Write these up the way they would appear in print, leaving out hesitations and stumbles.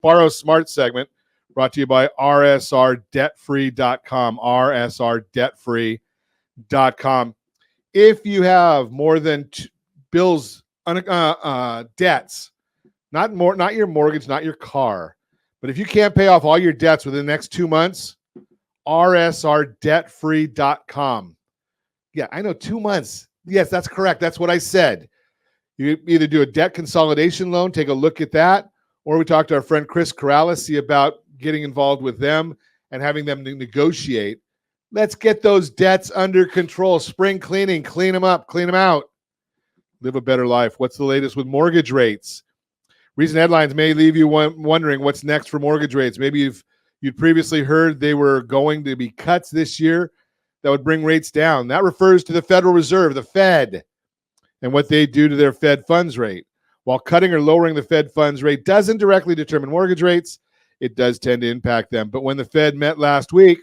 Borrow Smart segment brought to you by rsrdebtfree.com, rsrdebtfree.com. If you have more than bills, debts, not your mortgage, not your car, but if you can't pay off all your debts within the next 2 months, rsrdebtfree.com. Yeah, I know, 2 months. Yes, that's correct. That's what I said. You either do a debt consolidation loan, take a look at that, or we talk to our friend Chris Corrales, see about getting involved with them and having them negotiate. Let's get those debts under control. Spring cleaning, clean them up, clean them out. Live a better life. What's the latest with mortgage rates? Recent headlines may leave you wondering what's next for mortgage rates. Maybe you'd previously heard they were going to be cuts this year that would bring rates down. That refers to the Federal Reserve, the Fed, and what they do to their Fed funds rate. While cutting or lowering the Fed funds rate doesn't directly determine mortgage rates, it does tend to impact them. But when the Fed met last week,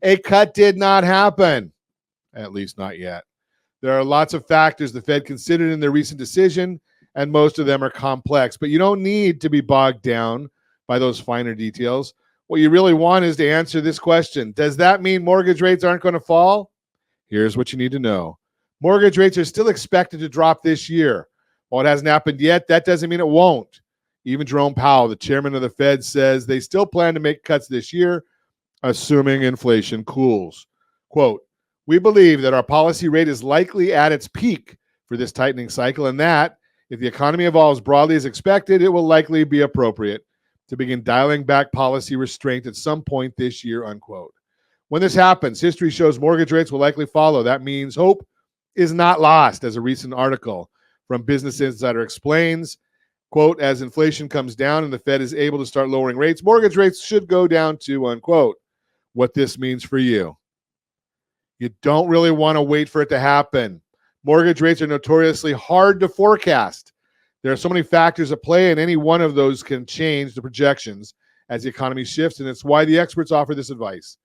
a cut did not happen, at least not yet. There are lots of factors the Fed considered in their recent decision, and most of them are complex. But you don't need to be bogged down by those finer details. What you really want is to answer this question. Does that mean mortgage rates aren't going to fall? Here's what you need to know. Mortgage rates are still expected to drop this year. While it hasn't happened yet, that doesn't mean it won't. Even Jerome Powell, the chairman of the Fed, says they still plan to make cuts this year, assuming inflation cools. Quote, "We believe that our policy rate is likely at its peak for this tightening cycle, and that if the economy evolves broadly as expected, it will likely be appropriate to begin dialing back policy restraint at some point this year," unquote. When this happens, history shows mortgage rates will likely follow. That means hope is not lost, as a recent article from Business Insider explains. Quote, "As inflation comes down and the Fed is able to start lowering rates, mortgage rates should go down too," unquote. What this means for you. You don't really want to wait for it to happen. Mortgage rates are notoriously hard to forecast. There are so many factors at play, and any one of those can change the projections as the economy shifts, and it's why the experts offer this advice.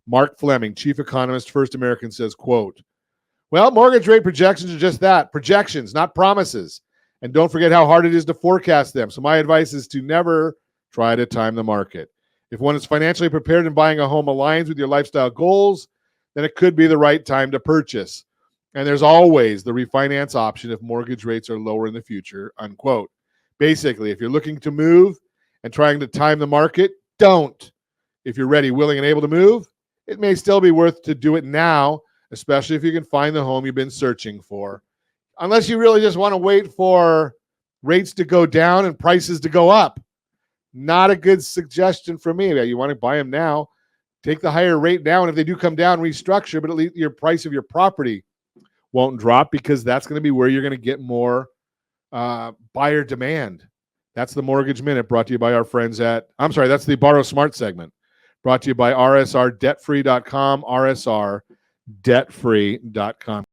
Mark Fleming, chief economist, First American, says, quote, "Well, mortgage rate projections are just that, projections, not promises. And don't forget how hard it is to forecast them. So my advice is to never try to time the market. If one is financially prepared and buying a home aligns with your lifestyle goals, then it could be the right time to purchase. And there's always the refinance option if mortgage rates are lower in the future," unquote. Basically, if you're looking to move and trying to time the market, don't. If you're ready, willing, and able to move, it may still be worth to do it now, especially if you can find the home you've been searching for. Unless you really just want to wait for rates to go down and prices to go up. Not a good suggestion for me. You want to buy them now, take the higher rate now, and if they do come down, restructure, but at least your price of your property won't drop, because that's going to be where you're going to get more buyer demand. That's the Mortgage Minute, brought to you by our friends at, that's the Borrow Smart segment, brought to you by rsrdebtfree.com, rsrdebtfree.com.